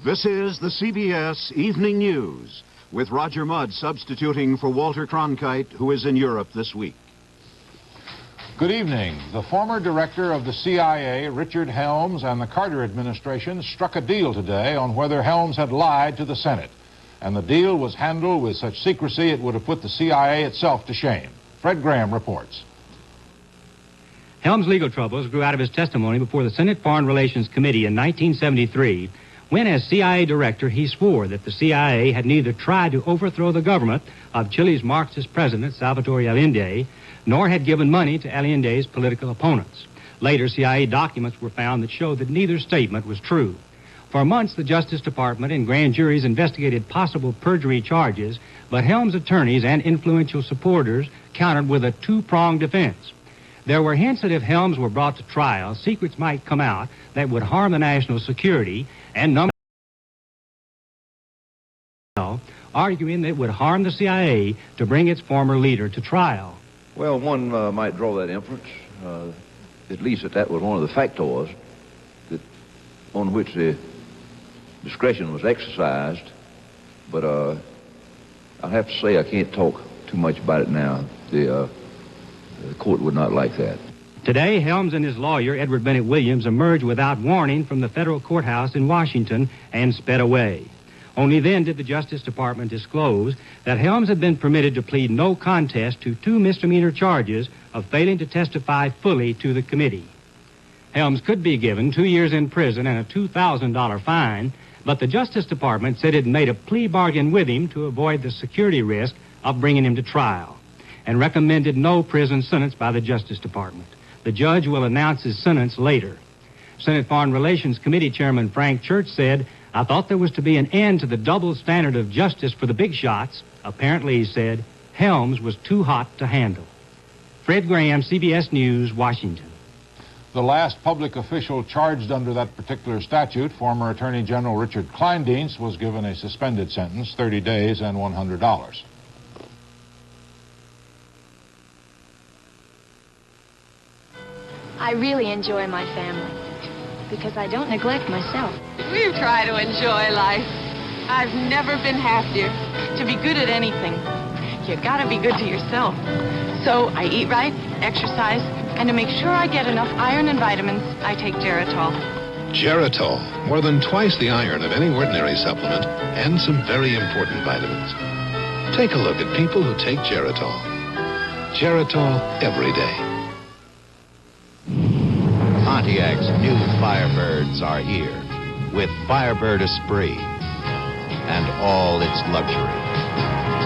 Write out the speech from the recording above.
This is the CBS Evening News, with Roger Mudd substituting for Walter Cronkite, who is in Europe this week. Good evening. The former director of the CIA, Richard Helms, and the Carter administration struck a deal today on whether Helms had lied to the Senate. And the deal was handled with such secrecy it would have put the CIA itself to shame. Fred Graham reports. Helms' legal troubles grew out of his testimony before the Senate Foreign Relations Committee in 1973, when, as CIA director, he swore that the CIA had neither tried to overthrow the government of Chile's Marxist president, Salvador Allende, nor had given money to Allende's political opponents. Later, CIA documents were found that showed that neither statement was true. For months, the Justice Department and grand juries investigated possible perjury charges, but Helms' attorneys and influential supporters countered with a two-pronged defense. There were hints that if Helms were brought to trial, secrets might come out that would harm the national security, and arguing that it would harm the CIA to bring its former leader to trial. Well, one might draw that inference, at least that was one of the factors on which the discretion was exercised. But I have to say I can't talk too much about it now. The court would not like that. Today, Helms and his lawyer, Edward Bennett Williams, emerged without warning from the federal courthouse in Washington and sped away. Only then did the Justice Department disclose that Helms had been permitted to plead no contest to two misdemeanor charges of failing to testify fully to the committee. Helms could be given 2 years in prison and a $2,000 fine, but the Justice Department said it made a plea bargain with him to avoid the security risk of bringing him to trial, and recommended no prison sentence by the Justice Department. The judge will announce his sentence later. Senate Foreign Relations Committee Chairman Frank Church said, "I thought there was to be an end to the double standard of justice for the big shots." Apparently, he said, Helms was too hot to handle. Fred Graham, CBS News, Washington. The last public official charged under that particular statute, former Attorney General Richard Kleindienst, was given a suspended sentence, 30 days and $100. I really enjoy my family because I don't neglect myself. We try to enjoy life. I've never been happier. To be good at anything, you gotta be good to yourself. So I eat right, exercise, and to make sure I get enough iron and vitamins, I take Geritol. Geritol, more than twice the iron of any ordinary supplement, and some very important vitamins. Take a look at people who take Geritol. Geritol every day. Pontiac's new Firebirds are here with Firebird Esprit and all its luxury.